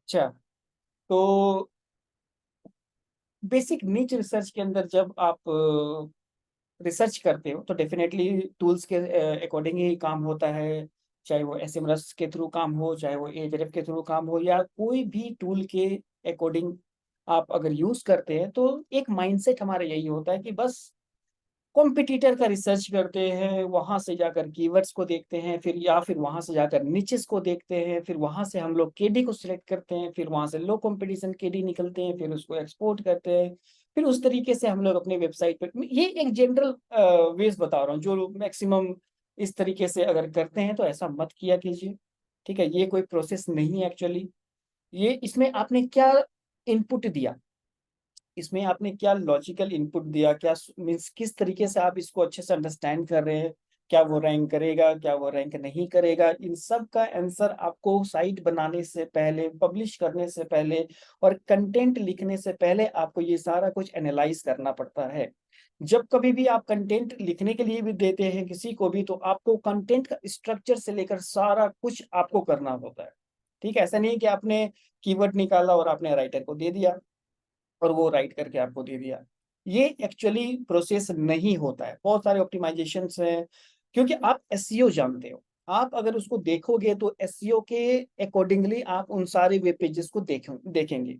अच्छा, तो बेसिक नीच रिसर्च के अंदर जब आप रिसर्च करते हो तो डेफिनेटली टूल्स के अकॉर्डिंग ही काम होता है। चाहे वो एसएमएस के थ्रू काम हो, चाहे वो एhref के थ्रू काम हो, या कोई भी टूल के अकॉर्डिंग आप अगर यूज़ करते हैं, तो एक माइंडसेट हमारा यही होता है कि बस कॉम्पिटिटर का रिसर्च करते हैं, वहाँ से जाकर कीवर्ड्स को देखते हैं, फिर या फिर वहाँ से जाकर निचेस को देखते हैं, फिर वहाँ से हम लोग केडी को सिलेक्ट करते हैं, फिर वहाँ से लो कंपटीशन केडी निकलते हैं, फिर उसको एक्सपोर्ट करते हैं, फिर उस तरीके से हम लोग अपने वेबसाइट पे, ये एक जनरल वेज बता रहा हूँ, जो मैक्सिमम इस तरीके से अगर करते हैं तो ऐसा मत किया कीजिए। ठीक है, ये कोई प्रोसेस नहीं है एक्चुअली। ये इसमें आपने क्या इनपुट दिया, इसमें आपने क्या लॉजिकल इनपुट दिया, क्या मीन्स किस तरीके से आप इसको अच्छे से अंडरस्टैंड कर रहे हैं, क्या वो रैंक करेगा, क्या वो रैंक नहीं करेगा, इन सब का आंसर आपको साइट बनाने से पहले, पब्लिश करने से पहले और कंटेंट लिखने से पहले आपको ये सारा कुछ एनालाइज करना पड़ता है। जब कभी भी आप कंटेंट लिखने के लिए भी देते हैं किसी को भी, तो आपको कंटेंट का स्ट्रक्चर से लेकर सारा कुछ आपको करना होता है। ठीक है, ऐसा नहीं कि आपने कीवर्ड निकाला और आपने राइटर को दे दिया और वो राइट करके आपको दे दिया। ये एक्चुअली प्रोसेस नहीं होता है। बहुत सारे ऑप्टिमाइजेशंस हैं, क्योंकि आप एसईओ जानते हो। आप अगर उसको देखोगे तो एसईओ के अकॉर्डिंगली आप उन सारे वेब पेजेस को देखेंगे।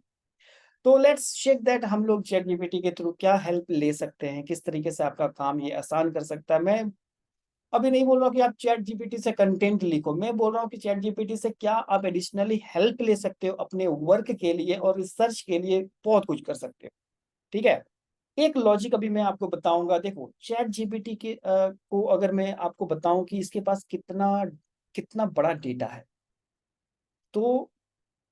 तो लेट्स चेक दैट हम लोग चैट जीपीटी के थ्रू क्या हेल्प ले सकते हैं, किस तरीके से आपका काम ये आसान कर सकता है। मैं अभी नहीं बोल रहा हूँ कि आप चैट जीपीटी से कंटेंट लिखो, मैं बोल रहा हूँ कि चैट जीपीटी से क्या आप एडिशनली हेल्प ले सकते हो अपने वर्क के लिए और रिसर्च के लिए, बहुत कुछ कर सकते हो। ठीक है, एक लॉजिक अभी मैं आपको बताऊंगा। देखो, चैट जीपीटी के को अगर मैं आपको बताऊं कि इसके पास कितना कितना बड़ा डेटा है, तो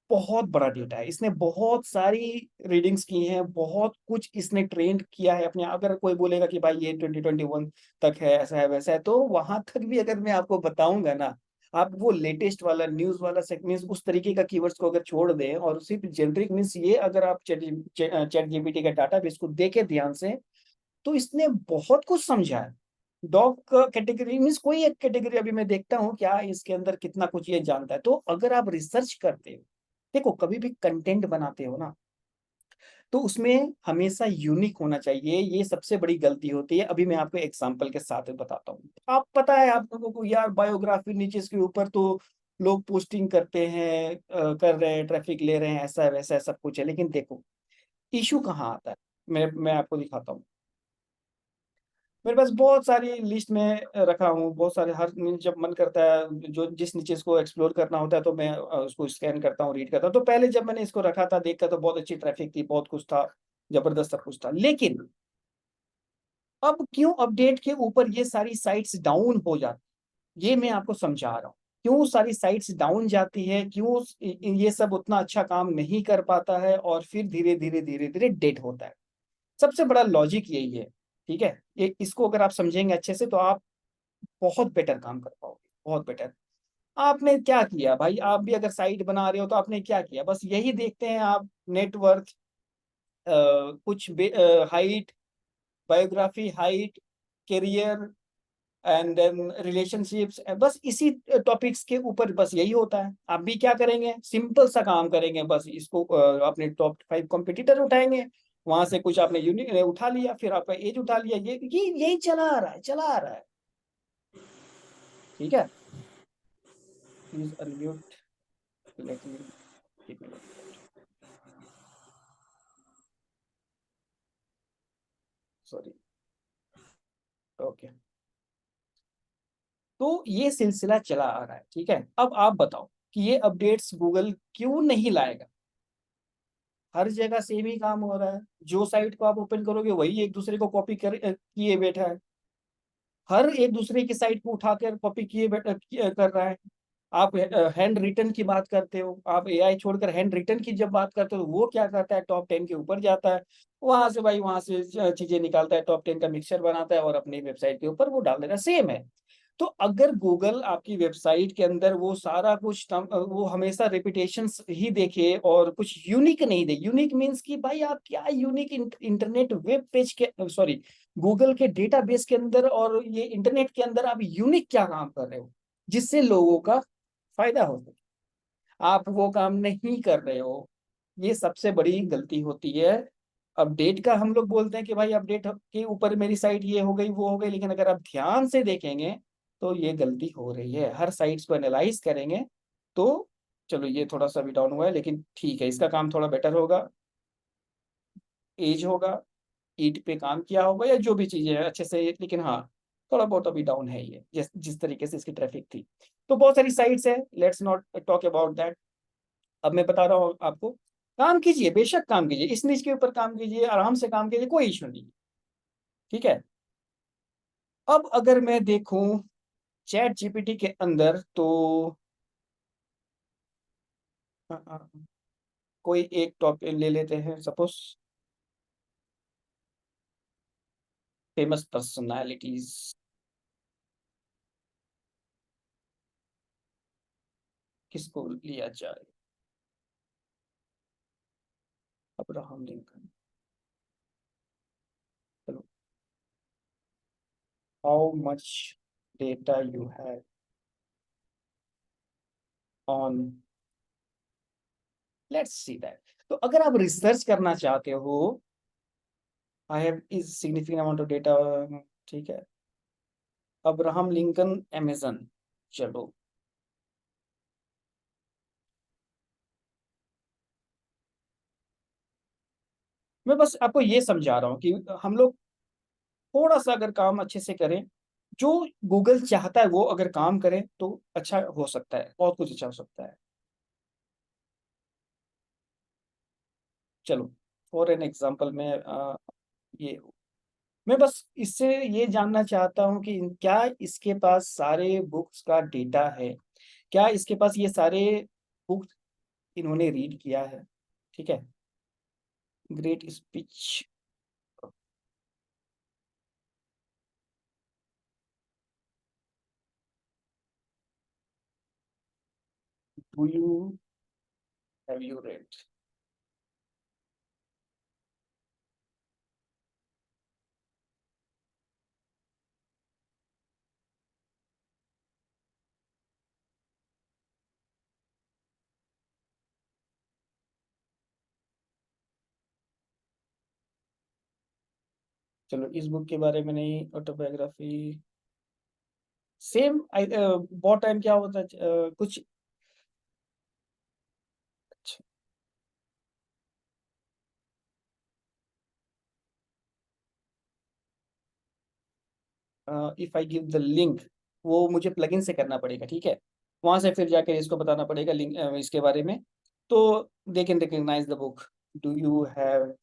बहुत बड़ा डेटा है। इसने बहुत सारी रीडिंग्स की हैं, बहुत कुछ इसने ट्रेंड किया है अपने। अगर कोई बोलेगा कि भाई ये 2021 तक है, ऐसा है वैसा है, तो वहां तक भी अगर मैं आपको बताऊंगा ना, आप वो लेटेस्ट वाला न्यूज वाला सेगमेंट उस तरीके का कीवर्ड्स को अगर छोड़ दें और सिर्फ जेनरिक मीन्स ये, अगर आप चैट जीपीटी का डाटाबेस को देखें ध्यान से, तो इसने बहुत कुछ समझा है। डॉग कैटेगरी मीन्स कोई एक कैटेगरी अभी मैं देखता हूँ क्या इसके अंदर कितना कुछ ये जानता है। तो अगर आप रिसर्च करते हो, देखो कभी भी कंटेंट बनाते हो ना, तो उसमें हमेशा यूनिक होना चाहिए। ये सबसे बड़ी गलती होती है। अभी मैं आपको एग्जांपल के साथ बताता हूँ। आप पता है आप लोगों को यार, बायोग्राफी नीचे इसके ऊपर तो लोग पोस्टिंग करते हैं, कर रहे हैं, ट्रैफिक ले रहे हैं, ऐसा है वैसा है, सब कुछ है। लेकिन देखो इशू कहाँ आता है, मैं आपको दिखाता हूँ। मेरे पास बहुत सारी लिस्ट में रखा हूँ, बहुत सारे, हर जब मन करता है, जो जिस नीचे को एक्सप्लोर करना होता है, तो मैं उसको स्कैन करता हूँ, रीड करता हूँ। तो पहले जब मैंने इसको रखा था, देखा तो बहुत अच्छी ट्रैफिक थी, बहुत कुछ था, जबरदस्त सब कुछ था। लेकिन अब क्यों अपडेट के ऊपर ये सारी साइट्स डाउन हो जाती, ये मैं आपको समझा रहा हूँ। क्यों सारी साइट्स डाउन जाती है, क्यों ये सब उतना अच्छा काम नहीं कर पाता है, और फिर धीरे धीरे धीरे धीरे डेड होता है। सबसे बड़ा लॉजिक यही है। ठीक है, ये इसको अगर आप समझेंगे अच्छे से, तो आप बहुत बेटर काम कर पाओगे, बहुत बेटर। आपने क्या किया भाई, आप भी अगर साइट बना रहे हो तो आपने क्या किया, बस यही देखते हैं आप, नेटवर्थ, कुछ height, biography, height, career and then relationships, बस इसी टॉपिक्स के ऊपर बस यही होता है। आप भी क्या करेंगे, सिंपल सा काम करेंगे, बस इसको अपने टॉप 5 कॉम्पिटिटर उठाएंगे, वहां से कुछ आपने यूनिक उठा लिया, फिर आपका एज उठा लिया, ये यही चला आ रहा है, चला आ रहा है। ठीक है, please unmute, let me keep me. Sorry. Okay, तो ये सिलसिला चला आ रहा है। ठीक है, अब आप बताओ कि ये अपडेट्स गूगल क्यों नहीं लाएगा। हर जगह सेम ही काम हो रहा है, जो साइट को आप ओपन करोगे वही एक दूसरे को कॉपी कर किए बैठा है। हर एक दूसरे की साइट को उठाकर कॉपी कर रहा है। आप हैंड रिटन की बात करते हो, आप एआई छोड़कर हैंड रिटन की जब बात करते हो, तो वो क्या करता है, टॉप 10 के ऊपर जाता है, वहां से भाई, वहां से चीजें निकालता है, टॉप 10 का मिक्सचर बनाता है और अपनी वेबसाइट के ऊपर वो डाल देता है। सेम है। तो अगर गूगल आपकी वेबसाइट के अंदर वो सारा कुछ वो हमेशा रेपिटेशंस ही देखे और कुछ यूनिक नहीं दे, यूनिक मींस कि भाई आप क्या यूनिक इंटरनेट वेब पेज के, सॉरी, गूगल के डेटाबेस के अंदर और ये इंटरनेट के अंदर आप यूनिक क्या काम कर रहे हो जिससे लोगों का फायदा हो सके। आप वो काम नहीं कर रहे हो, ये सबसे बड़ी गलती होती है। अपडेट का हम लोग बोलते हैं कि भाई अपडेट के ऊपर मेरी साइट ये हो गई वो हो गई, लेकिन अगर आप ध्यान से देखेंगे तो ये गलती हो रही है। हर साइट्स को एनालाइज करेंगे तो चलो ये थोड़ा सा भी डाउन हुआ है, लेकिन ठीक है, इसका काम थोड़ा बेटर होगा, एज होगा, ईट पे काम किया होगा या जो भी चीजें हैं अच्छे से, लेकिन हाँ थोड़ा बहुत अभी डाउन है ये, जिस जिस तरीके से इसकी ट्रैफिक थी। तो बहुत सारी साइट्स है, let's not talk about that. अब मैं बता रहा हूँ आपको, काम कीजिए, बेशक काम कीजिए, इस निच के ऊपर काम कीजिए, आराम से काम कीजिए, कोई इशू नहीं। ठीक है। अब अगर मैं देखूं चैट जीपीटी के अंदर तो अ, अ, कोई एक टॉपिक ले लेते हैं, सपोज फेमस पर्सनालिटीज। किसको लिया जाए? Abraham Lincoln. चलो, how much data you have on, let's see that. तो अगर आप रिसर्च करना चाहते हो, I have is significant amount of data, ठीक है, अब्राहम लिंकन अमेजन। चलो, मैं बस आपको ये समझा रहा हूँ कि हम लोग थोड़ा सा अगर काम अच्छे से करें, जो गूगल चाहता है वो अगर काम करें तो अच्छा हो सकता है, बहुत कुछ अच्छा हो सकता है। चलो, फॉर एन एग्जांपल में ये मैं बस इससे ये जानना चाहता हूँ कि क्या इसके पास सारे बुक्स का डेटा है, क्या इसके पास ये सारे बुक्स इन्होंने रीड किया है। ठीक है, great speech, do you have you read? चलो, इस बुक के बारे में नहीं, ऑटोबायोग्राफी सेम। बहुत टाइम क्या होता है, कुछ if I give the link, वो मुझे प्लगइन से करना पड़ेगा, ठीक है, वहां से फिर जाकर इसको बताना पड़ेगा लिंक इसके बारे में, तो they can recognise the book. Do you have,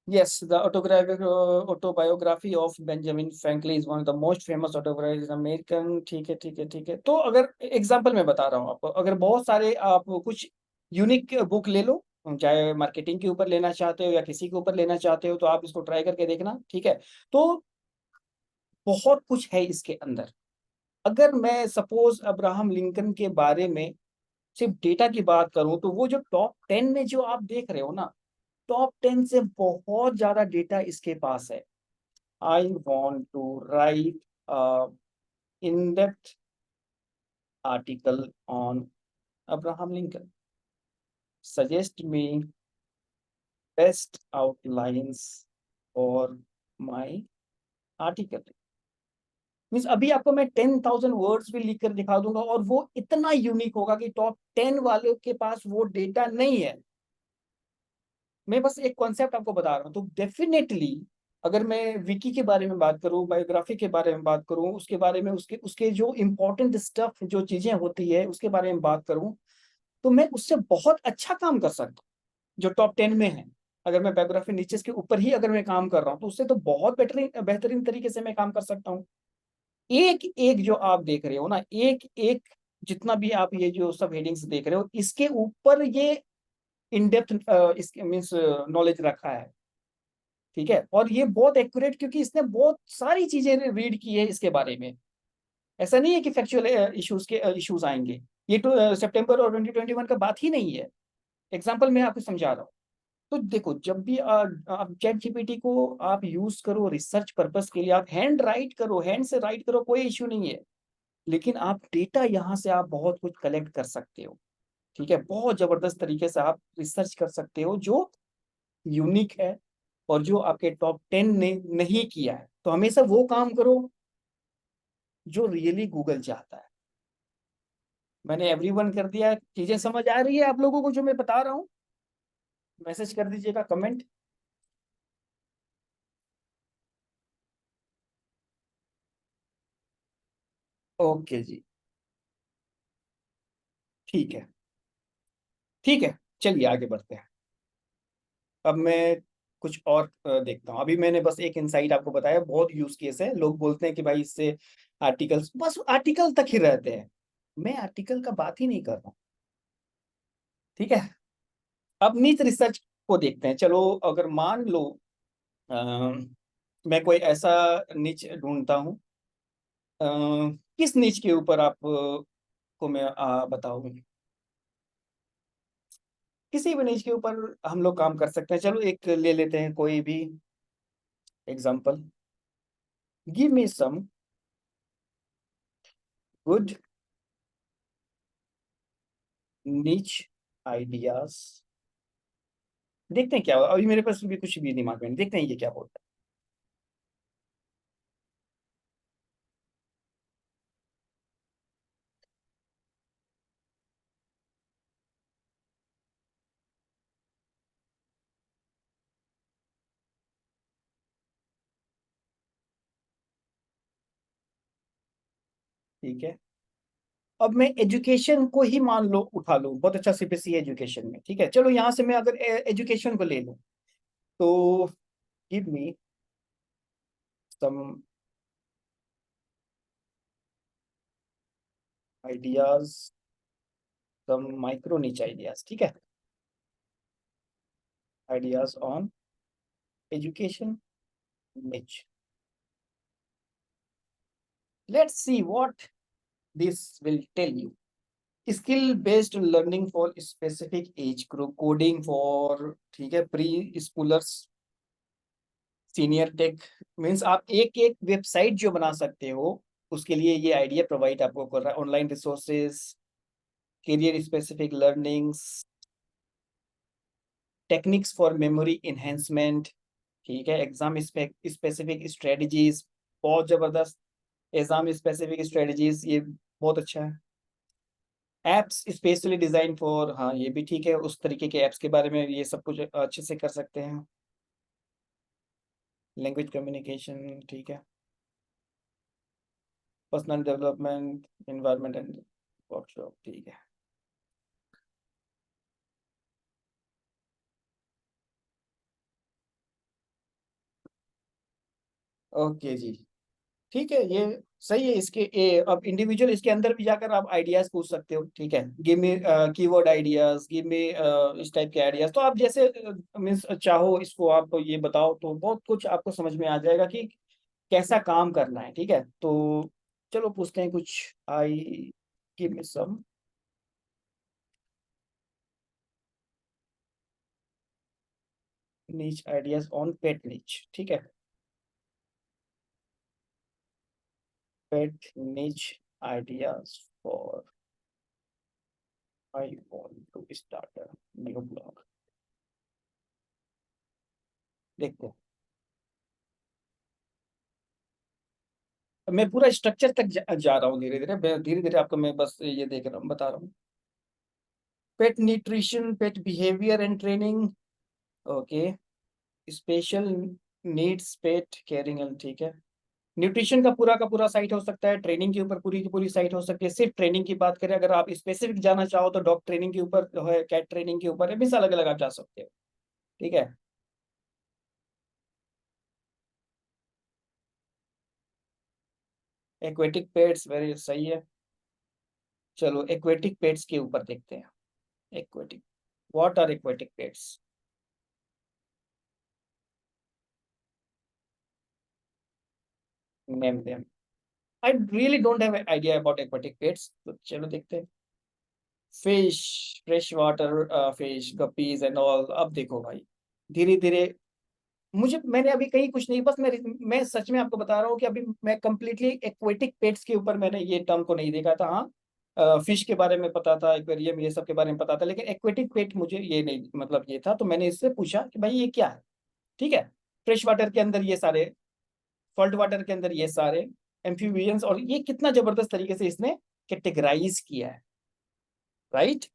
yes, the autobiography of Benjamin Franklin is one of the most famous autobiographies in American। ठीक है, ठीक है, ठीक है। तो अगर एग्जांपल मैं बता रहा हूँ आपको, अगर बहुत सारे आप कुछ यूनिक बुक ले लो, चाहे मार्केटिंग के ऊपर लेना चाहते हो या किसी के ऊपर लेना चाहते हो, तो आप इसको ट्राई करके देखना, ठीक है। तो बहुत कुछ है इसके अंदर। अगर मैं सपोज अब्राहम लिंकन के बारे में सिर्फ डेटा की बात करूं, तो वो जो टॉप 10 में जो आप देख रहे हो ना, टॉप 10 से बहुत ज्यादा डेटा इसके पास है। I want to write in depth article on Abraham Lincoln, suggest me best outlines for my article. Means अभी आपको मैं 10,000 वर्ड्स भी लिख कर दिखा दूंगा और वो इतना यूनिक होगा कि टॉप 10 वालों के पास वो डेटा नहीं है। मैं बस एक कॉन्सेप्ट आपको बता रहा हूँ, तो डेफिनेटली अगर मैं विकी के बारे में बात करूँ, बायोग्राफी के बारे में बात करूँ, उसके बारे में उसके उसके जो इम्पोर्टेंट स्टफ जो चीजें होती है उसके बारे में बात करूँ, तो मैं उससे बहुत अच्छा काम कर सकता हूँ जो टॉप 10 में है। अगर मैं बायोग्राफी नीचे के ऊपर ही अगर मैं काम कर रहा हूँ, तो उससे तो बहुत बेहतरीन बेहतरीन तरीके से मैं काम कर सकता हूँ। एक एक जो आप देख रहे हो ना, एक एक जितना भी आप ये जो सब हेडिंग्स देख रहे हो, इसके ऊपर ये इन डेप्थ इसके मीन्स नॉलेज रखा है। ठीक है, और ये बहुत एक्यूरेट, क्योंकि इसने बहुत सारी चीजें रीड की है इसके बारे में। ऐसा नहीं है कि फैक्चुअल इश्यूज आएंगे। ये तो सितंबर और 2021 का बात ही नहीं है। एग्जाम्पल मैं आपको समझा रहा हूँ। तो देखो, जब भी आप चैट जीपीटी को आप यूज करो रिसर्च पर्पस के लिए, आप हैंड राइट करो, हैंड से राइट करो, कोई इश्यू नहीं है। लेकिन आप डेटा यहाँ से आप बहुत कुछ कलेक्ट कर सकते हो। ठीक है, बहुत जबरदस्त तरीके से आप रिसर्च कर सकते हो जो यूनिक है और जो आपके टॉप 10 ने नहीं किया है। तो हमेशा वो काम करो जो रियली गूगल चाहता है। मैंने एवरीवन कर दिया। चीजें समझ आ रही है आप लोगों को जो मैं बता रहा हूँ? मैसेज कर दीजिएगा, कमेंट। ओके जी, ठीक है। ठीक है, चलिए आगे बढ़ते हैं। अब मैं कुछ और देखता हूँ। अभी मैंने बस एक इनसाइट आपको बताया, बहुत यूज केस है। लोग बोलते हैं कि भाई इससे आर्टिकल्स, बस आर्टिकल तक ही रहते हैं। मैं आर्टिकल का बात ही नहीं कर रहा हूँ। ठीक है, अब नीच रिसर्च को देखते हैं। चलो, अगर मान लो अ, मैं कोई ऐसा नीच ढूंढता हूँ, अ, किस नीच के ऊपर आप को मैं बताऊं। किसी भी नीच के ऊपर हम लोग काम कर सकते हैं। चलो एक ले लेते हैं कोई भी example. Give me some good niche ideas. देखते हैं क्या होगा। अभी मेरे पास भी कुछ भी दिमाग में नहीं। देखते हैं ये क्या बोलता है। ठीक है, अब मैं एजुकेशन को ही मान लो उठा लूं, बहुत अच्छा सीबीएसई एजुकेशन में। ठीक है, चलो यहाँ से मैं अगर एजुकेशन को ले लूं, तो give me some ideas, some micro niche ideas. ठीक है, ideas on education niche. Let's see what this will tell you. Skill based learning for specific age group, coding for, ठीक है, preschoolers, senior tech. Means आप एक एक website जो बना सकते हो, उसके लिए ये आइडिया प्रोवाइड आपको कर रहा है। Online resources, career specific learnings, techniques for memory enhancement. ठीक है, एग्जाम स्पेसिफिक स्ट्रेटजीज, बहुत जबरदस्त। एग्जाम स्पेसिफिक स्ट्रेटजीज, ये बहुत अच्छा है। एप्स स्पेशली डिजाइन फॉर, हाँ ये भी ठीक है, उस तरीके के एप्स के बारे में ये सब कुछ अच्छे से कर सकते हैं। लैंग्वेज कम्युनिकेशन, ठीक है। Personal development, environment and workshop, ठीक है। ओके जी, ठीक है, ये सही है। इसके अब इंडिविजुअल इसके अंदर भी जाकर आप आइडियाज पूछ सकते हो। ठीक है, give me keyword ideas, give me इस टाइप के आइडियाज। तो आप जैसे मीन्स चाहो इसको आप ये बताओ, तो बहुत कुछ आपको समझ में आ जाएगा कि कैसा काम करना है। ठीक है, तो चलो पूछते हैं कुछ। आई गिव मी सम नीच आइडियाज ऑन पेट नीच। ठीक है, pet niche ideas for I want to start a new blog. देखते हैं। मैं पूरा स्ट्रक्चर तक जा रहा हूँ धीरे धीरे। धीरे धीरे आपको मैं बस ये देख रहा हूँ, बता रहा हूँ। Pet nutrition, pet behaviour and training, okay. Special needs pet caring and, ठीक है। न्यूट्रिशन का पूरा साइट हो सकता है, ट्रेनिंग के ऊपर पूरी की पूरी साइट हो सकती है। सिर्फ ट्रेनिंग की बात करें, अगर आप स्पेसिफिक जाना चाहो तो डॉग ट्रेनिंग के ऊपर जो है, कैट ट्रेनिंग के ऊपर है, बीस अलग अलग आप जा सकते हो। ठीक है, एक्वेटिक पेट्स, वेरी सही है। चलो एक्वेटिक पेट्स के ऊपर देखते हैं। Aquatic, what are aquatic pets? Name them. I really don't have idea about aquatic pets, तो चलो देखते हैं। Fish, fresh water fish, guppies and all. अब देखो भाई, धीरे धीरे मुझे, मैंने अभी कहीं कुछ नहीं, बस मैं सच में आपको बता रहा हूँ कि अभी मैं कंप्लीटली एक्वेटिक पेट्स के ऊपर मैंने ये टर्म को नहीं देखा था। हाँ, फिश के बारे में पता था, एक्वेरियम ये सब के बारे में पता था, लेकिन एक्वेटिक पेट मुझे ये नहीं, मतलब ये था, तो मैंने इससे पूछा कि भाई ये क्या है। ठीक है, फ्रेश वाटर के अंदर ये सारे, सॉल्ट वाटर के अंदर ये सारे एम्फीबियंस, और ये कितना जबरदस्त तरीके से इसने कैटेगराइज किया है, right.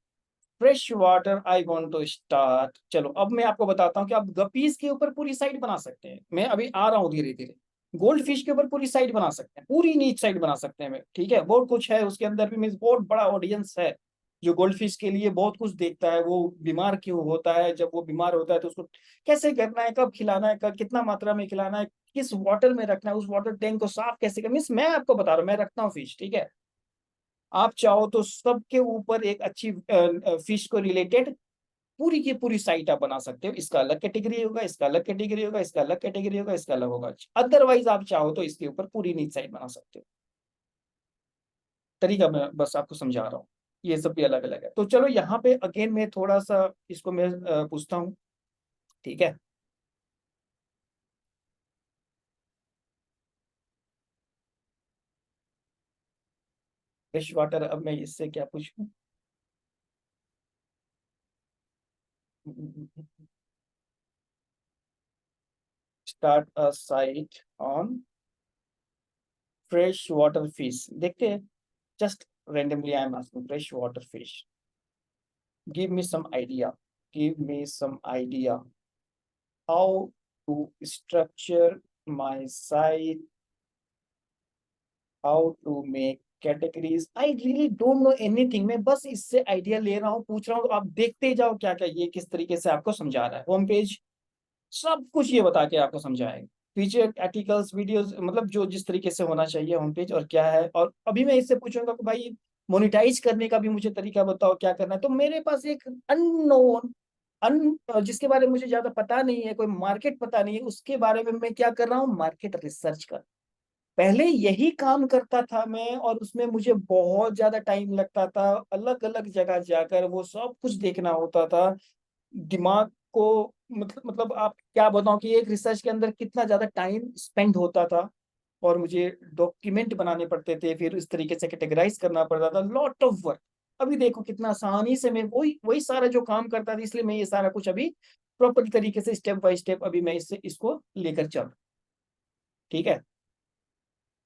Fresh water, I want to start. चलो अब मैं आपको बताता हूँ कि आप गपीज के ऊपर पूरी साइट बना सकते हैं, मैं अभी आ रहा हूँ धीरे धीरे। गोल्ड फिश के ऊपर पूरी साइट बना सकते हैं, पूरी नीच साइट बना सकते हैं मैं, ठीक है, बहुत कुछ है उसके अंदर भी, मीन्स बहुत बड़ा ऑडियंस है जो गोल्ड फिश के लिए बहुत कुछ देखता है। वो बीमार क्यों होता है, जब वो बीमार होता है तो उसको कैसे करना है, कब खिलाना है, कब कितना मात्रा में खिलाना है, किस वाटर में रखना है, उस वाटर टैंक को साफ कैसे करना, मीन्स मैं आपको बता रहा हूँ, मैं रखता हूँ फिश, ठीक है। आप चाहो तो सबके ऊपर एक अच्छी फिश को रिलेटेड पूरी की पूरी साइट आप बना सकते हो। इसका अलग कैटेगरी होगा, इसका अलग कैटेगरी होगा, इसका अलग कैटेगरी होगा, इसका अलग होगा। अदरवाइज आप चाहो तो इसके ऊपर पूरी नीच साइट बना सकते हो। तरीका मैं बस आपको समझा रहा हूँ, ये सब भी अलग अलग है। तो चलो यहाँ पे अगेन मैं थोड़ा सा इसको मैं पूछता हूँ, ठीक है। फ्रेश वाटर, अब मैं इससे क्या पूछूं। Start a site on fresh water fish, देखते हैं। Just randomly I am asking fresh water fish. Give me some idea. Give me some idea how to structure my site, how to make categories. I really don't know anything. मैं बस इससे idea ले रहा हूँ, पूछ रहा हूँ, तो आप देखते जाओ क्या क्या ये किस तरीके से आपको समझा रहा है। होम पेज सब कुछ ये बता के आपको समझाएगा, फीचर आर्टिकल्स वीडियोस, मतलब जो जिस तरीके से होना चाहिए होम पेज और क्या है। और अभी मैं इससे पूछूंगा कि भाई मोनेटाइज करने का भी मुझे तरीका बताओ, क्या करना है। तो मेरे पास एक अननोन, जिसके बारे में मुझे ज्यादा पता नहीं है, कोई मार्केट पता नहीं है, उसके बारे में मैं क्या कर रहा हूँ, मार्केट रिसर्च कर। पहले यही काम करता था मैं, और उसमें मुझे बहुत ज्यादा टाइम लगता था, अलग अलग जगह जाकर वो सब कुछ देखना होता था। दिमाग को, मतलब आप क्या बताऊं कि एक रिसर्च के अंदर कितना ज्यादा टाइम स्पेंड होता था, और मुझे डॉक्यूमेंट बनाने पड़ते थे, फिर इस तरीके से कैटेगराइज करना पड़ता था, लॉट ऑफ वर्क। अभी देखो कितना आसानी से मैं वही वही सारा जो काम करता था, इसलिए मैं ये सारा कुछ अभी प्रॉपर तरीके से स्टेप बाय स्टेप अभी मैं इससे इसको लेकर चल, ठीक है।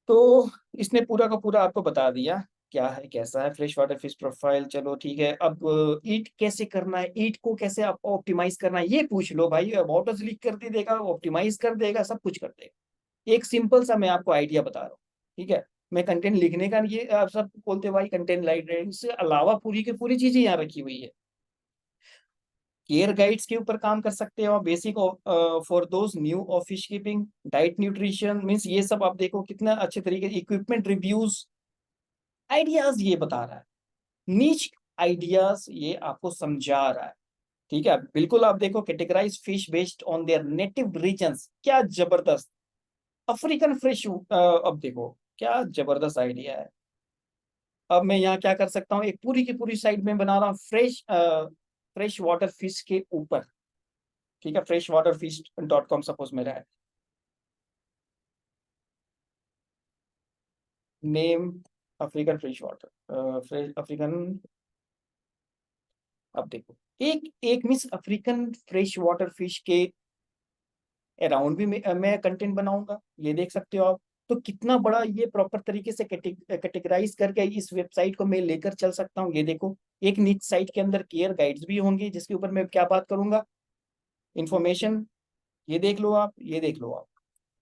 तो इसने पूरा का पूरा आपको बता दिया क्या है, कैसा है फ्रेश वाटर फिश प्रोफाइल। चलो ठीक है, अब ईट कैसे करना है, ईट को कैसे आप ऑप्टिमाइज करना है, ये पूछ लो भाई। अबाउट अस लिख कर दे देगा, ऑप्टिमाइज कर देगा, सब कुछ कर देगा। एक सिंपल सा मैं आपको आइडिया बता रहा हूँ, ठीक है। मैं कंटेंट लिखने का, ये आप सब बोलते हैं भाई कंटेंट लाइब्रेरी, इससे अलावा पूरी की पूरी चीजें यहाँ रखी हुई है। केयर गाइड्स के ऊपर काम कर सकते हो, basic for those new of fish keeping, diet nutrition, means ये सब आप देखो कितना अच्छे तरीके, इक्विपमेंट रिव्यूज, आइडियाज ये बता रहा है, नीच आइडियाज ये आपको समझा रहा है, ठीक है। बिल्कुल आप देखो, categorise fish based on their native regions, क्या जबरदस्त। अफ्रीकन फिश, अब देखो क्या जबरदस्त आइडिया है। अब मैं यहाँ क्या कर सकता हूँ, एक पूरी की पूरी साइड में बना रहा हूँ फ्रेश वाटर फिश के ऊपर, ठीक है। Fresh water fish dot com suppose मेरा है, name African fresh water, fresh African. अब देखो, एक एक miss African fresh water fish के अराउंड भी मैं कंटेंट बनाऊंगा, ये देख सकते हो आप। तो कितना बड़ा ये प्रॉपर तरीके से कैटेगराइज करके इस वेबसाइट को मैं लेकर चल सकता हूँ, ये देखो। एक निच साइट के अंदर केयर गाइड्स भी होंगी, जिसके ऊपर मैं क्या बात करूंगा, इंफॉर्मेशन, ये देख लो आप, ये देख लो आप।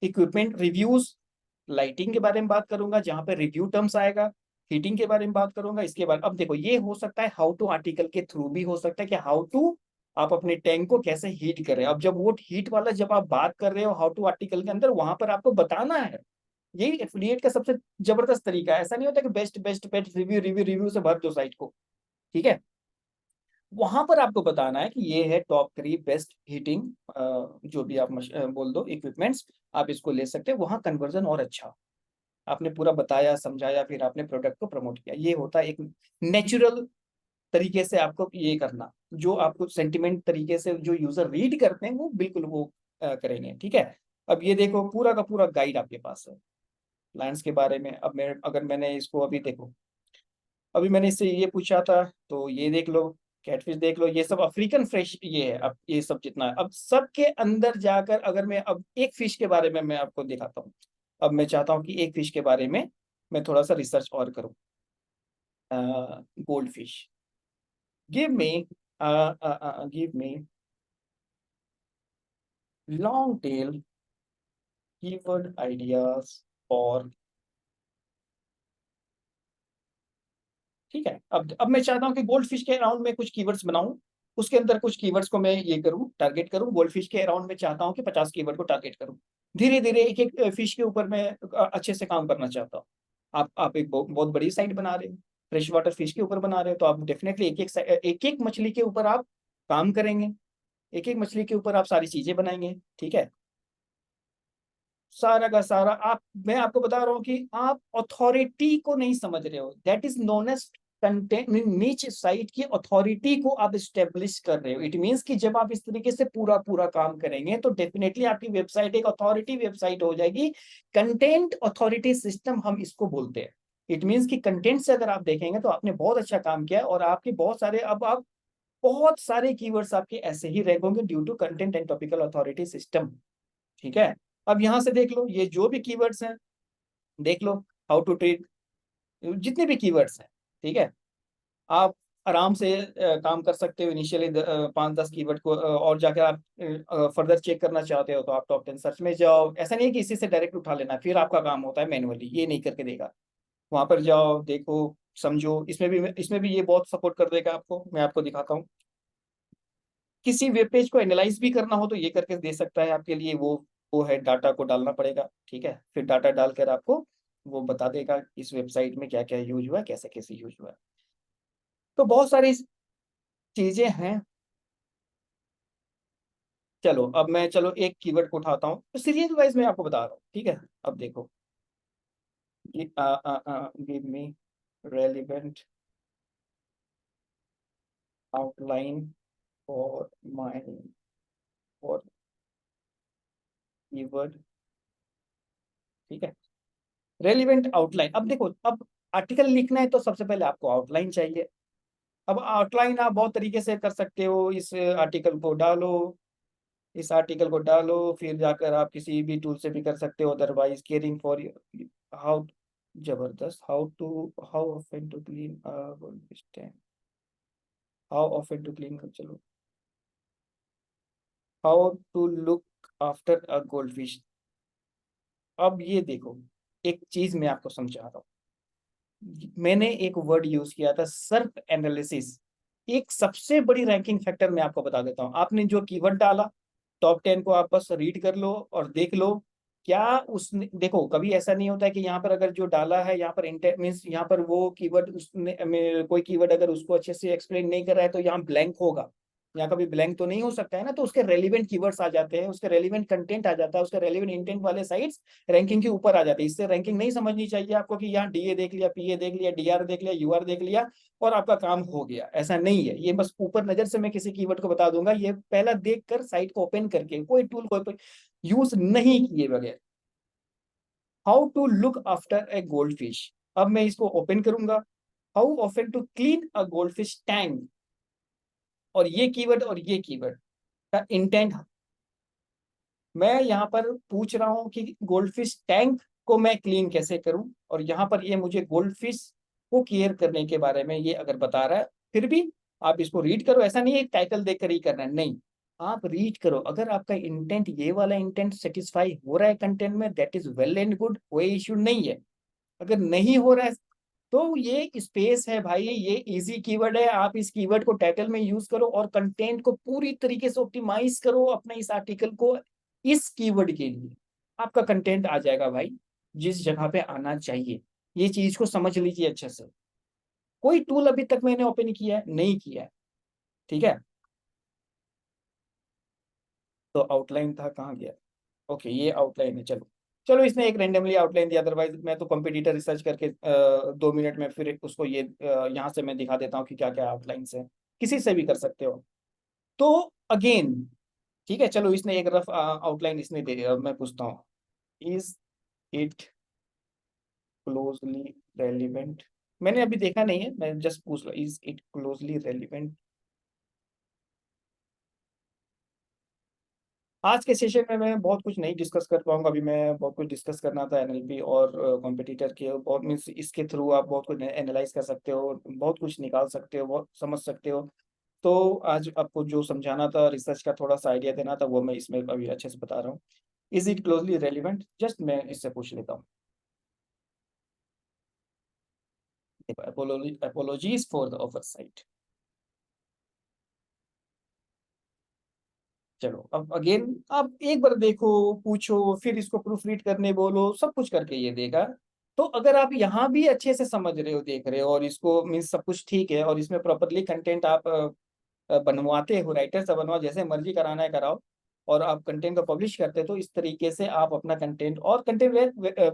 इक्विपमेंट रिव्यूज, लाइटिंग के बारे में बात करूंगा, जहां पे रिव्यू टर्म्स आएगा। हीटिंग के बारे में बात करूंगा, इसके बाद अब देखो ये हो सकता है हाउ टू आर्टिकल के थ्रू भी हो सकता है, कि हाउ टू आप अपने टैंक को कैसे हीट करें। अब जब वो हीट वाला जब आप बात कर रहे हो हाउ टू आर्टिकल के अंदर, वहां पर आपको बताना है। यही एफिलिएट का सबसे जबरदस्त तरीका है। ऐसा नहीं होता कि best best best review review review से भर दो साइट को, ठीक है। वहां पर आपको बताना है कि ये है टॉप 3 बेस्ट हीटिंग, जो भी आप बोल दो इक्विपमेंट्स, आप इसको ले सकते हैं, वहां कन्वर्जन और अच्छा। आपने पूरा बताया, समझाया, फिर आपने प्रोडक्ट को प्रमोट किया। ये होता है एक नेचुरल तरीके से आपको ये करना, जो आपको सेंटिमेंट तरीके से जो यूजर रीड करते हैं वो बिल्कुल वो करेंगे। ठीक है, अब ये देखो पूरा का पूरा गाइड आपके पास है क्लाइंट्स के बारे में। अब मैं अगर मैंने इसको अभी देखो, अभी मैंने इससे ये पूछा था, तो ये देख लो, कैटफिश देख लो, ये सब अफ्रीकन फ्रेश ये है। अब ये सब जितना है, अब सबके अंदर जाकर अगर मैं अब एक फिश के बारे में मैं आपको दिखाता हूँ। अब मैं चाहता हूँ कि एक फिश के बारे में मैं थोड़ा सा रिसर्च और करूँ। Gold fish, give me give me long tail keyword ideas और, ठीक है। अब मैं चाहता हूँ कि गोल्ड फिश के अराउंड में कुछ कीवर्ड्स बनाऊं, उसके अंदर कुछ कीवर्ड्स को मैं ये करूं, टारगेट करूं। गोल्ड फिश के अराउंड में चाहता हूँ कि 50 कीवर्ड को टारगेट करूं। धीरे धीरे एक एक फिश के ऊपर मैं अच्छे से काम करना चाहता हूँ। आप एक बहुत बड़ी साइट बना रहे हो, फ्रेश वाटर फिश के ऊपर बना रहे हो, तो आप डेफिनेटली एक एक मछली के ऊपर आप काम करेंगे, एक एक मछली के ऊपर आप सारी चीजें बनाएंगे। ठीक है, सारा का सारा आप, मैं आपको बता रहा हूँ कि आप अथॉरिटी को नहीं समझ रहे हो। That is known as content. Niche site की अथॉरिटी को आप स्टेब्लिश कर रहे हो। इट मींस कि जब आप इस तरीके से पूरा पूरा काम करेंगे तो डेफिनेटली आपकी वेबसाइट एक अथॉरिटी वेबसाइट हो जाएगी। कंटेंट अथॉरिटी सिस्टम हम इसको बोलते हैं। इट मींस कि कंटेंट से अगर आप देखेंगे तो आपने बहुत अच्छा काम किया है, और आपके बहुत सारे, अब आप बहुत सारे कीवर्ड्स आपके ऐसे ही रैंक होंगे due to content and topical authority system. ठीक है, अब यहां से देख लो ये जो भी कीवर्ड्स हैं, देख लो हाउ टू ट्रीट, जितने भी कीवर्ड्स हैं। ठीक है, आप आराम से काम कर सकते हो। इनिशियली 5-10 कीवर्ड को और जाकर आप फर्दर चेक करना चाहते हो तो आप टॉप 10 सर्च में जाओ। ऐसा नहीं है कि इसी से डायरेक्ट उठा लेना, फिर आपका काम होता है मैनुअली, ये नहीं करके देगा। वहां पर जाओ, देखो, समझो। इसमें भी ये बहुत सपोर्ट कर देगा आपको। मैं आपको दिखाता हूँ, किसी वेब पेज को एनालाइज भी करना हो तो ये करके दे सकता है आपके लिए। वो है, डाटा को डालना पड़ेगा। ठीक है, फिर डाटा डालकर आपको वो बता देगा इस वेबसाइट में क्या क्या यूज हुआ है, कैसे कैसे यूज हुआ है। तो बहुत सारी चीजें हैं। चलो अब मैं, चलो एक कीवर्ड को उठाता हूँ, तो सीरियल वाइज मैं आपको बता रहा हूँ। ठीक है, अब देखो, give me relevant outline for my for keyword. ठीक है, रेलिवेंट आउटलाइन। अब देखो, अब आर्टिकल लिखना है तो सबसे पहले आपको आउटलाइन चाहिए। अब आउटलाइन आप बहुत तरीके से कर सकते हो। इस आर्टिकल को डालो, फिर जाकर आप किसी भी टूल से भी कर सकते हो। अदरवाइज केयरिंग फॉर हाउ, जबरदस्त, how often to clean how often to clean, चलो, how to look after a gold fish. अब ये देखो, एक चीज मैं आपको समझा रहा हूँ। मैंने एक वर्ड यूज किया था, सर्फ एनालिसिस। एक सबसे बड़ी रैंकिंग फैक्टर मैं आपको बता देता हूँ। आपने जो कीवर्ड डाला, टॉप 10 को आप बस रीड कर लो और देख लो क्या उसने, देखो कभी ऐसा नहीं होता है कि यहाँ पर अगर जो डाला है, यहाँ पर इंटेंट मीन्स यहाँ पर वो कीवर्ड उसने कोई कीवर्ड अगर उसको अच्छे से एक्सप्लेन नहीं कर रहा है तो यहाँ ब्लैंक होगा। यहाँ कभी ब्लैंक तो नहीं हो सकता है ना, तो उसके रेलिवेंट कीवर्ड्स आ जाते हैं, उसके रेलिवेंट कंटेंट आ जाता है, उसके रेलिवेंट इंटेंट वाले साइट्स रैंकिंग के ऊपर आ जाती है। इससे रैंकिंग नहीं समझनी चाहिए आपको कि यहाँ डीए देख लिया, पीए देख लिया, डीआर देख लिया, यूआर देख लिया और आपका काम हो गया। ऐसा नहीं है। ये बस ऊपर नजर से मैं किसी कीवर्ड को बता दूंगा, ये पहला देखकर साइट को ओपन करके, कोई टूल कोई यूज नहीं किए बगैर। How to look after a gold fish. अब मैं इसको ओपन करूंगा, how often to clean a gold fish tank, और ये कीवर्ड और ये कीवर्ड का इंटेंट मैं यहाँ पर पूछ रहा हूँ कि गोल्डफिश टैंक को मैं क्लीन कैसे करूं, और यहाँ पर ये मुझे गोल्डफिश को केयर करने के बारे में ये अगर बता रहा है। फिर भी आप इसको रीड करो, ऐसा नहीं है टाइटल देखकर ही करना है, नहीं, आप रीड करो। अगर आपका इंटेंट, ये वाला इंटेंट सेटिस्फाई हो रहा है कंटेंट में, that is well and good, कोई इश्यू नहीं है। अगर नहीं हो रहा है तो ये स्पेस है भाई, ये इजी कीवर्ड है, आप इस कीवर्ड को टाइटल में यूज करो और कंटेंट को पूरी तरीके से ऑप्टिमाइज करो अपने इस आर्टिकल को इस कीवर्ड के लिए। आपका कंटेंट आ जाएगा भाई जिस जगह पे आना चाहिए। ये चीज को समझ लीजिए अच्छे से। कोई टूल अभी तक मैंने ओपन किया है नहीं किया है। ठीक है, तो आउटलाइन था, कहाँ गया? ओके, ये आउटलाइन है, चलो। चलो इसने एक रेंडमली आउटलाइन दिया, अदरवाइज मैं तो कंपटीटर रिसर्च करके 2 मिनट में फिर उसको ये यहाँ से मैं दिखा देता हूँ कि क्या क्या आउटलाइंस है। किसी से भी कर सकते हो। तो अगेन ठीक है, चलो इसने एक रफ आउटलाइन इसने दे दिया। अब मैं पूछता हूँ, इज इट क्लोजली रेलिवेंट? मैंने अभी देखा नहीं है, मैं जस्ट पूछ रहा, इज इट क्लोजली रेलिवेंट? आज के सेशन में मैं बहुत कुछ नहीं डिस्कस कर पाऊंगा। अभी मैं बहुत कुछ डिस्कस करना था एनएलपी और कॉम्पिटिटर के, बहुत मीन्स इसके थ्रू आप बहुत कुछ एनालाइज कर सकते हो, बहुत कुछ निकाल सकते हो, बहुत समझ सकते हो। तो आज आपको जो समझाना था, रिसर्च का थोड़ा सा आइडिया देना था, वो मैं इसमें अभी अच्छे से बता रहा हूँ। Is it closely relevant, just मैं इससे पूछ लेता हूँ। Apologies for the oversight. चलो अब अगेन आप एक बार देखो, पूछो, फिर इसको प्रूफ रीड करने बोलो, सब कुछ करके ये देगा। तो अगर आप यहाँ भी अच्छे से समझ रहे हो, देख रहे हो, और इसको मीन्स सब कुछ ठीक है, और इसमें प्रॉपरली कंटेंट आप बनवाते हो, राइटर से बनवा, जैसे मर्जी कराना है कराओ, और आप कंटेंट को पब्लिश करते हो, तो इस तरीके से आप अपना कंटेंट और कंटेंट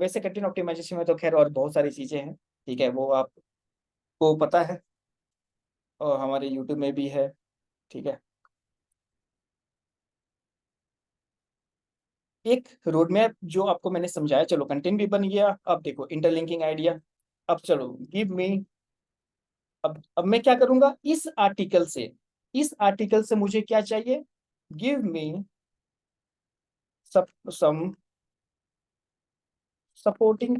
वैसे कंटेंट ऑप्टिमाइजेशन में तो खैर और बहुत सारी चीजें हैं, ठीक है, वो आपको पता है, और हमारे यूट्यूब में भी है, ठीक है। एक रोड मैप जो आपको मैंने समझाया, चलो कंटेंट भी बन गया। अब देखो इंटरलिंकिंग आइडिया। अब चलो गिव मी, अब मैं क्या करूंगा, इस आर्टिकल से मुझे क्या चाहिए, गिव मी सम सपोर्टिंग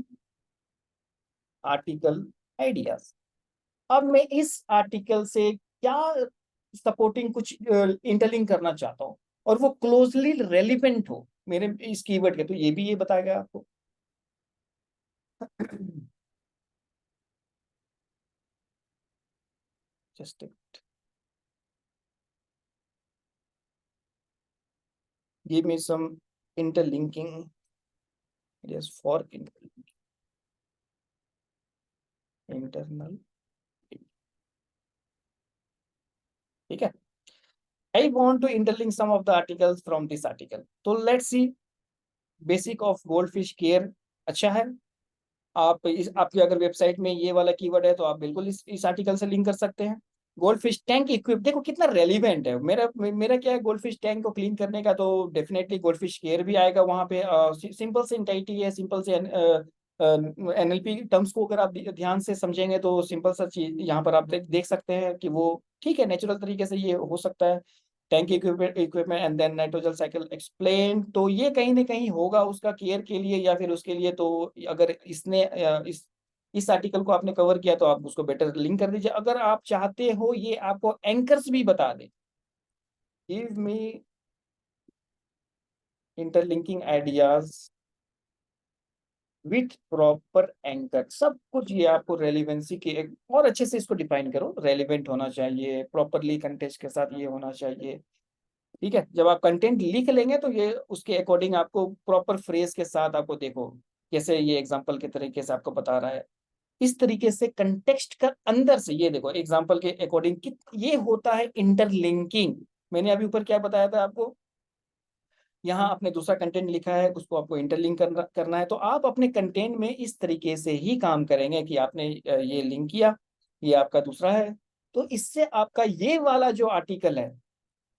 आर्टिकल आइडियाज। अब मैं इस आर्टिकल से क्या सपोर्टिंग कुछ इंटरलिंक करना चाहता हूँ, और वो क्लोजली रेलिवेंट हो मेरे इस कीवर्ड के, तो ये भी ये बताएगा आपको। Just give me some interlinking ideas for internal, ठीक है। I want to interlink some of the articles from this article, तो let's see. Basic of gold fish care, अच्छा है। आप इस आपकी अगर वेबसाइट में ये वाला कीवर्ड है, तो आप बिल्कुल इस आर्टिकल से लिंक कर सकते हैं। गोल्ड फिश टैंक इक्विप, देखो कितना रेलिवेंट है। मेरा क्या है, गोल्ड फिश टैंक को क्लीन करने का, तो डेफिनेटली गोल्ड फिश केयर भी आएगा वहां पे। सिंपल से इंटाइटी है, सिंपल से एनएलपी टर्म्स को अगर आप ध्यान से समझेंगे, तो सिंपल सा चीज यहाँ पर आप देख सकते हैं कि वो ठीक है, नेचुरल तरीके से ये हो सकता है। Tank equipment and then nitrogen cycle explain, तो ये कहीं ना कहीं होगा उसका केयर के लिए या फिर उसके लिए। तो अगर इसने इस आर्टिकल को आपने कवर किया, तो आप उसको बेटर लिंक कर दीजिए। अगर आप चाहते हो ये आपको एंकर्स भी बता दे, give me interlinking ideas with proper anchor, सब कुछ ये आपको रेलिवेंसी के एक और अच्छे से इसको डिफाइन करो। रेलिवेंट होना चाहिए, प्रॉपरली कंटेक्स्ट के साथ ये होना चाहिए, ठीक है। जब आप कंटेंट लिख लेंगे, तो ये उसके अकॉर्डिंग आपको प्रॉपर फ्रेज के साथ आपको देखो, कैसे ये एग्जांपल के तरीके से आपको बता रहा है, इस तरीके से कंटेक्स्ट का अंदर से ये देखो एग्जांपल के अकॉर्डिंग कि ये होता है इंटरलिंकिंग। मैंने अभी ऊपर क्या बताया था आपको, यहाँ आपने दूसरा कंटेंट लिखा है, उसको आपको इंटरलिंक करना है, तो आप अपने कंटेंट में इस तरीके से ही काम करेंगे कि आपने ये लिंक किया, ये आपका दूसरा है, तो इससे आपका ये वाला जो आर्टिकल है,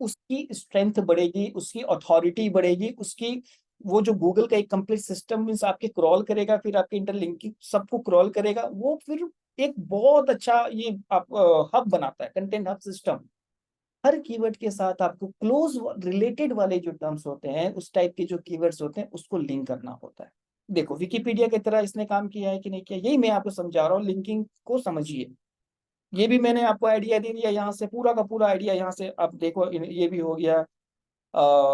उसकी स्ट्रेंथ बढ़ेगी, उसकी अथॉरिटी बढ़ेगी, उसकी वो जो गूगल का एक कंप्लीट सिस्टम मीन्स आपके क्रॉल करेगा, फिर आपके इंटरलिंकिंग सबको क्रॉल करेगा, वो फिर एक बहुत अच्छा ये आप हब बनाता है, कंटेंट हब सिस्टम। हर कीवर्ड के साथ आपको क्लोज रिलेटेड वाले जो टर्म्स होते हैं, उस टाइप के जो कीवर्ड्स होते हैं, उसको लिंक करना होता है। देखो विकिपीडिया की तरह इसने काम किया है कि नहीं किया, यही मैं आपको समझा रहा हूँ, लिंकिंग को समझिए। ये भी मैंने आपको आइडिया दे दिया, यहाँ से पूरा का पूरा आइडिया, यहाँ से आप देखो ये भी हो गया,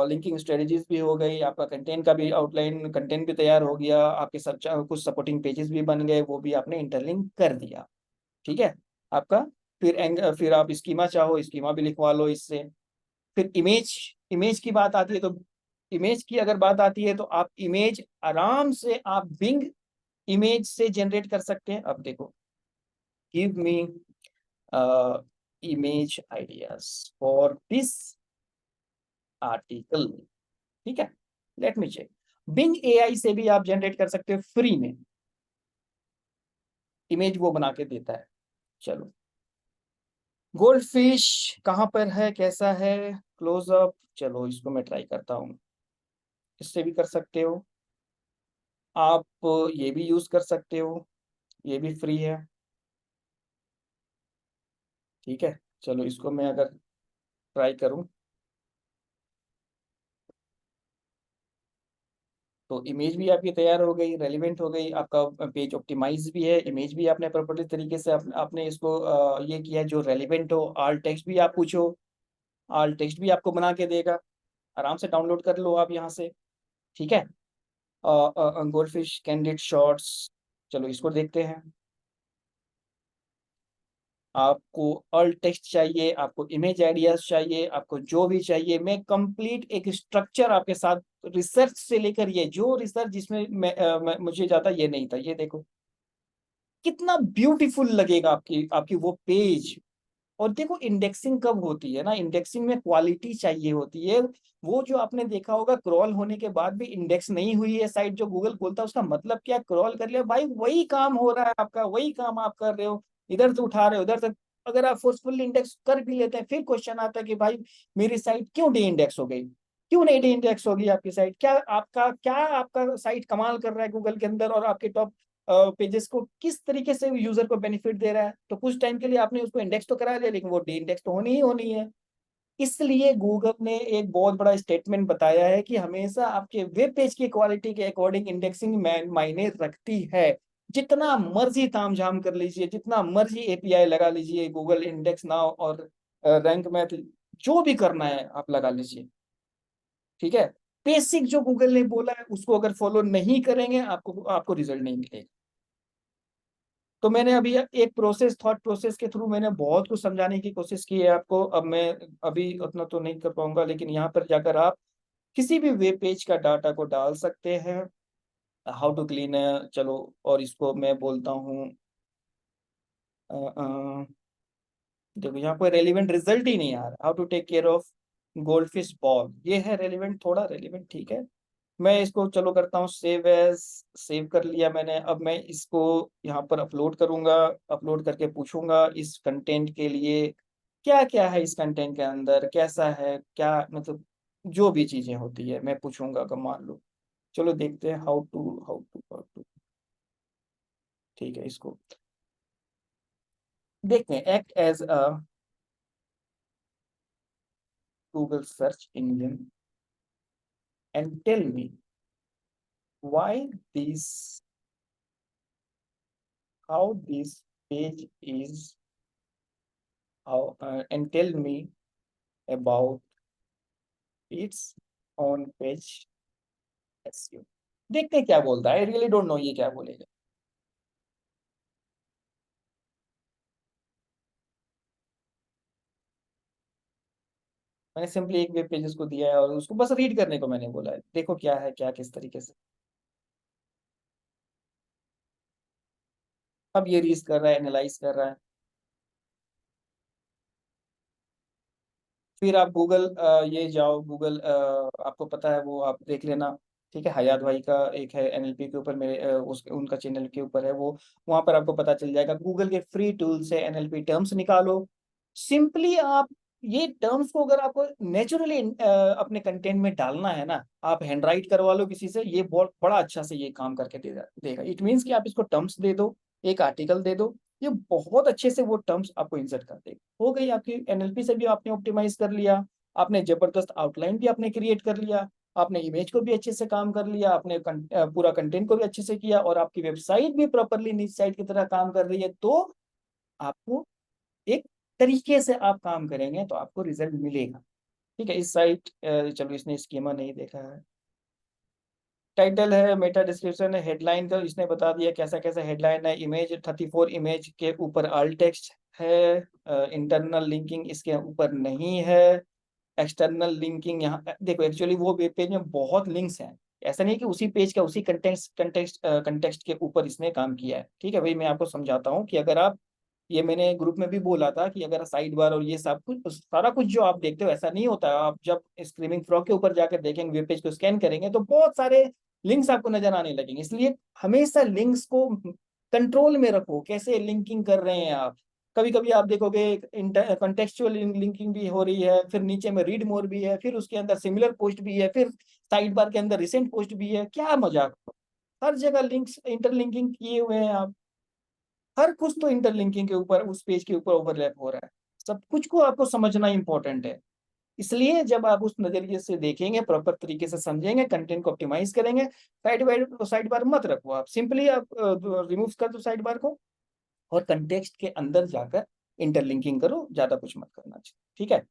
लिंकिंग स्ट्रेटजीज भी हो गई, आपका कंटेंट का भी आउटलाइन कंटेंट भी तैयार हो गया, आपके सब कुछ सपोर्टिंग पेजेस भी बन गए, वो भी आपने इंटरलिंक कर दिया, ठीक है आपका। फिर आप स्कीमा चाहो, स्कीमा भी लिखवा लो इससे। फिर इमेज, इमेज की बात आती है, तो इमेज की अगर बात आती है, तो आप इमेज आराम से आप बिंग इमेज से जनरेट कर सकते हैं। अब देखो, give me image ideas for this article, ठीक है, let me check. Bing AI से भी आप जनरेट कर सकते हो फ्री में, इमेज वो बना के देता है। चलो, गोल्ड फिश कहाँ पर है, कैसा है, क्लोजअप, चलो इसको मैं ट्राई करता हूँ। इससे भी कर सकते हो आप, ये भी यूज कर सकते हो, ये भी फ्री है। ठीक है, चलो इसको मैं अगर ट्राई करूँ तो इमेज भी आपकी तैयार हो गई, रेलिवेंट हो गई, आपका पेज ऑप्टिमाइज भी है, इमेज भी आपने प्रॉपर्ली तरीके से आपने इसको ये किया है जो रेलिवेंट हो। आल टेक्स्ट भी आप पूछो, आल टेक्स्ट भी आपको बना के देगा। आराम से डाउनलोड कर लो आप यहाँ से। ठीक है, गोल्ड फिश कैंडिड शॉर्ट्स, चलो इसको देखते हैं। आपको अल्ट टेक्स्ट चाहिए, आपको इमेज आइडियाज चाहिए, आपको जो भी चाहिए, मैं कंप्लीट एक स्ट्रक्चर आपके साथ, रिसर्च से लेकर ये जो रिसर्च जिसमें मुझे ज्यादा ये नहीं था, ये देखो कितना ब्यूटीफुल लगेगा आपकी आपकी वो पेज। और देखो इंडेक्सिंग कब होती है ना, इंडेक्सिंग में क्वालिटी चाहिए होती है। वो जो आपने देखा होगा क्रॉल होने के बाद भी इंडेक्स नहीं हुई है साइट, जो गूगल बोलता है उसका मतलब क्या, क्रॉल कर लिया भाई, वही काम हो रहा है आपका, वही काम आप कर रहे हो, इधर से उठा रहे हो उधर से। अगर आप फोर्सफुली इंडेक्स कर भी लेते हैं, फिर क्वेश्चन आता है कि भाई मेरी साइट क्यों डी इंडेक्स हो गई, क्यों नहीं डी इंडेक्स होगी आपकी साइट, क्या आपका साइट कमाल कर रहा है गूगल के अंदर, और आपके टॉप पेजेस को किस तरीके से यूजर को बेनिफिट दे रहा है। तो कुछ टाइम के लिए आपने उसको इंडेक्स तो करा लिया, लेकिन वो डी इंडेक्स तो होनी ही होनी है। इसलिए गूगल ने एक बहुत बड़ा स्टेटमेंट बताया है कि हमेशा आपके वेब पेज की क्वालिटी के अकॉर्डिंग इंडेक्सिंग मायने रखती है। जितना मर्जी तामझाम कर लीजिए, जितना मर्जी एपीआई लगा लीजिए, गूगल इंडेक्स नाउ और रैंक मैथ, जो भी करना है आप लगा लीजिए। ठीक है, बेसिक जो गूगल ने बोला है उसको अगर फॉलो नहीं करेंगे, आपको आपको रिजल्ट नहीं मिलेगा। तो मैंने अभी एक प्रोसेस, थॉट प्रोसेस के थ्रू मैंने बहुत कुछ समझाने की कोशिश की है आपको। अब मैं अभी उतना तो नहीं कर पाऊंगा, लेकिन यहाँ पर जाकर आप किसी भी वेब पेज का डाटा को डाल सकते हैं। हाउ टू क्लीन है, चलो, और इसको मैं बोलता हूँ देखो यहाँ पर रेलिवेंट रिजल्ट ही नहीं आ रहा। How to take care of gold fish ball, ये है रेलिवेंट, थोड़ा रेलिवेंट। ठीक है, मैं इसको चलो करता हूँ सेव एज, सेव कर लिया मैंने। अब मैं इसको यहाँ पर अपलोड करूंगा, अपलोड करके पूछूंगा इस कंटेंट के लिए क्या क्या है, इस कंटेंट के अंदर कैसा है, क्या मतलब जो भी चीजें होती है मैं पूछूंगा। अगर मान लो, चलो देखते हैं हाउ टू ठीक है, इसको देखते हैं। Act as a Google search engine and tell me why this, how this page is, how and tell me about its own page SEO। देखते हैं क्या बोलता है, आई रियली डोंट नो ये क्या बोलेगा। मैंने सिंपली एक वेब पेज उसको दिया है और उसको बस रीड करने को मैंने बोला है, देखो क्या है, क्या किस तरीके से। अब ये रीड कर रहा है, एनालाइज कर रहा है। फिर आप गूगल ये जाओ, गूगल आपको पता है वो आप देख लेना। ठीक है, हयात भाई का एक है एनएलपी के ऊपर, मेरे उस उनका चैनल के ऊपर है वो, वहां पर आपको पता चल जाएगा। गूगल के फ्री टूल से एनएलपी टर्म्स निकालो। सिंपली आप ये टर्म्स को अगर आपको नेचुरली अपने कंटेंट में डालना है ना, आप हैंड राइट करवा लो किसी से, ये बहुत बड़ा अच्छा से ये काम करके देगा। इट मीन्स कि आप इसको टर्म्स दे दो, एक आर्टिकल दे दो, ये बहुत अच्छे से वो टर्म्स आपको इंसर्ट कर देगा। हो गई आपकी एनएलपी से भी आपने ऑप्टिमाइज कर लिया, आपने जबरदस्त आउटलाइन भी आपने क्रिएट कर लिया, आपने इमेज को भी अच्छे से काम कर लिया, आपने पूरा कंटेंट को भी अच्छे से किया, और आपकी वेबसाइट भी प्रॉपरली निच साइट की तरह काम कर रही है। तो आपको एक तरीके से आप काम करेंगे तो आपको रिजल्ट मिलेगा। ठीक है, इस साइट चलो इसने स्कीमा नहीं देखा है। टाइटल है, मेटा डिस्क्रिप्शन है, हेडलाइन का इसने बता दिया कैसा कैसा हेडलाइन है। इमेज 34 इमेज के ऊपर ऑल टेक्स्ट है। इंटरनल लिंकिंग इसके ऊपर नहीं है। एक्सटर्नल लिंकिंग यहाँ देखो, एक्चुअली वो वेब पेज में बहुत लिंक्स हैं, ऐसा नहीं कि उसी पेज का उसी कंटेक्स्ट के ऊपर इसने काम किया है। ठीक है भाई, मैं आपको समझाता हूँ कि अगर आप, ये मैंने ग्रुप में भी बोला था कि अगर साइड बार और ये सब कुछ सारा कुछ जो आप देखते हो ऐसा नहीं होता। आप जब स्क्रीमिंग फ्रॉग के ऊपर जाकर देखेंगे, वेब पेज को स्कैन करेंगे तो बहुत सारे लिंक्स आपको नजर आने लगेंगे। इसलिए हमेशा लिंक्स को कंट्रोल में रखो, कैसे लिंकिंग कर रहे हैं आप। कभी कभी आप देखोगे कंटेक्चुअल लिंकिंग भी हो रही है, फिर नीचे में रीड मोर भी है, फिर उसके अंदर सिमिलर पोस्ट भी है, फिर साइड बार के अंदर रिसेंट पोस्ट भी है। क्या मजाक, हर जगह लिंक्स इंटरलिंकिंग किए हुए हैं आप। हर कुछ तो इंटरलिंकिंग के ऊपर, उस पेज के ऊपर ओवरलैप हो रहा है। सब कुछ को आपको समझना इंपॉर्टेंट है। इसलिए जब आप उस नजरिए से देखेंगे, प्रॉपर तरीके से समझेंगे, कंटेंट को ऑप्टिमाइज करेंगे, साइड बार मत रखो, आप सिंपली आप रिमूव कर दो साइड बार को, और कंटेक्स्ट के अंदर जाकर इंटरलिंकिंग करो, ज्यादा कुछ मत करना चाहिए। ठीक है।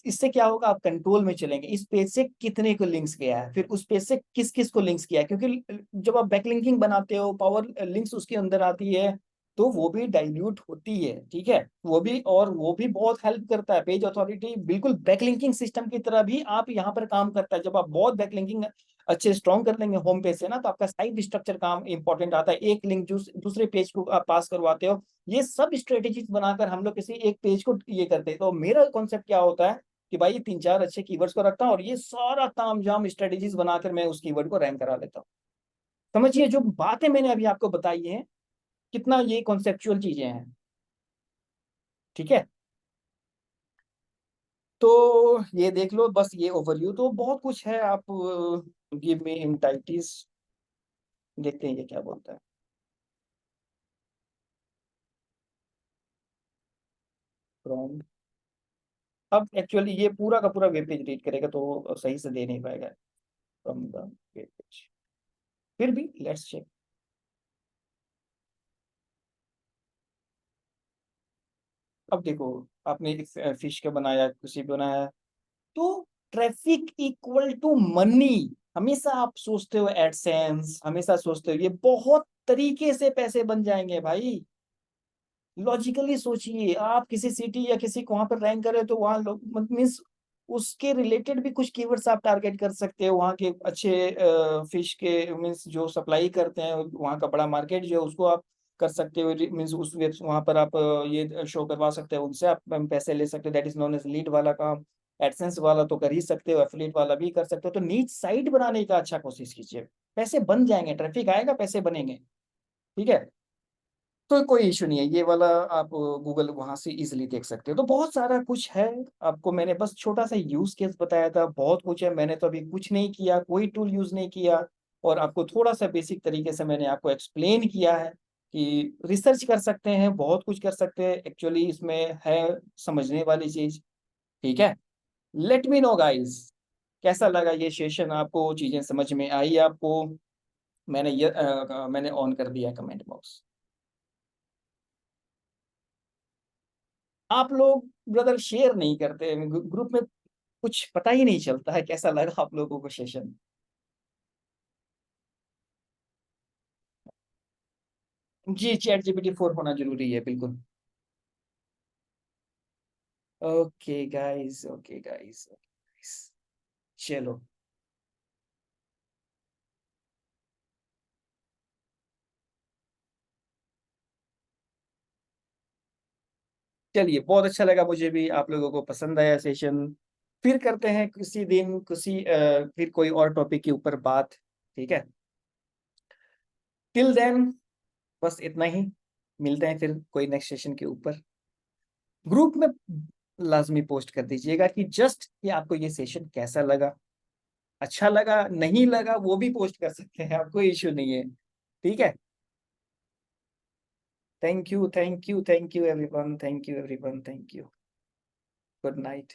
इससे क्या होगा, आप कंट्रोल में चलेंगे, इस पेज से कितने को लिंक्स गया है, फिर उस पेज से किस किस को लिंक्स किया है। क्योंकि जब आप बैकलिंकिंग बनाते हो, पावर लिंक्स उसके अंदर आती है, तो वो भी डाइल्यूट होती है। ठीक है, वो भी, और वो भी बहुत हेल्प करता है। पेज अथॉरिटी बिल्कुल बैकलिंकिंग सिस्टम की तरह भी आप यहाँ पर काम करता है। जब आप बहुत बैकलिंकिंग अच्छे स्ट्रॉन्ग कर लेंगे होम पेज से ना, तो आपका साइट स्ट्रक्चर काम इंपॉर्टेंट आता है। एक लिंक दूसरे पेज को आप पास करवाते हो, ये सब स्ट्रेटेजीज बनाकर हम लोग किसी एक पेज को ये करते हैं। तो मेरा कॉन्सेप्ट क्या होता है कि भाई 3-4 अच्छे कीवर्ड्स को रखता हूँ, और ये सारा तामझाम स्ट्रेटेजीज बनाकर मैं उस कीवर्ड को रैंक करा लेता हूँ। समझिए, जो बातें मैंने अभी आपको बताई हैं, कितना ये कॉन्सेप्चुअल चीजें हैं। ठीक है, तो ये देख लो, बस ये ओवरव्यू तो बहुत कुछ है। आप गिव मी इंटाइटिस, देखते हैं ये क्या बोलता है। फ्रॉम, अब एक्चुअली ये पूरा का पूरा वेब पेज रीड करेगा तो सही से दे नहीं पाएगा। फ्रॉम द वेब पेज, फिर भी लेट्स चेक। अब देखो, आपने एक फिश का बनाया, किसी बनाया, तो ट्रैफिक इक्वल टू मनी। हमेशा आप सोचते हो एडसेंस, हमेशा सोचते हो ये बहुत तरीके से पैसे बन जाएंगे भाई। लॉजिकली सोचिए, आप किसी सिटी या किसी को वहां पर रैंक करें, तो वहां लोग मीन्स उसके रिलेटेड भी कुछ कीवर्ड्स आप टारगेट कर सकते हो। वहाँ के अच्छे फिश के मीन्स जो सप्लाई करते हैं, वहाँ का बड़ा मार्केट जो है उसको आप कर सकते हो। मीन्स उस वेब वहाँ पर आप ये शो करवा सकते हो, उनसे आप पैसे ले सकते हो। That is known as lead वाला काम। एडसेंस वाला तो कर ही सकते हो, एफिलिएट वाला भी कर सकते हो। तो नीच साइट बनाने का अच्छा कोशिश कीजिए, पैसे बन जाएंगे, ट्रैफिक आएगा, पैसे बनेंगे। ठीक है, तो कोई इशू नहीं है, ये वाला आप गूगल वहां से इजीली देख सकते हो। तो बहुत सारा कुछ है। आपको मैंने बस छोटा सा यूज केस बताया था, बहुत कुछ है। मैंने तो अभी कुछ नहीं किया, कोई टूल यूज नहीं किया, और आपको थोड़ा सा बेसिक तरीके से मैंने आपको एक्सप्लेन किया है कि रिसर्च कर सकते हैं, बहुत कुछ कर सकते हैं। एक्चुअली इसमें है समझने वाली चीज। ठीक है, लेट मी नो गाइस, कैसा लगा ये सेशन आपको, चीजें समझ में आई आपको। मैंने ऑन कर दिया कमेंट बॉक्स। आप लोग ब्रदर शेयर नहीं करते ग्रुप में, कुछ पता ही नहीं चलता है कैसा लगा आप लोगों को सेशन। जी, ChatGPT 4 होना जरूरी है, बिल्कुल। ओके गाइस, ओके गाइस, चलो। चलिए, बहुत अच्छा लगा, मुझे भी आप लोगों को पसंद आया सेशन। फिर करते हैं किसी दिन, फिर कोई और टॉपिक के ऊपर बात। ठीक है, टिल देन बस इतना ही। मिलते हैं फिर कोई नेक्स्ट सेशन के ऊपर। ग्रुप में लाजमी पोस्ट कर दीजिएगा कि जस्ट कि आपको ये सेशन कैसा लगा, अच्छा लगा, नहीं लगा, वो भी पोस्ट कर सकते हैं, आपको इश्यू नहीं है। ठीक है, thank you, thank you, thank you everyone, thank you everyone, thank you. Good night.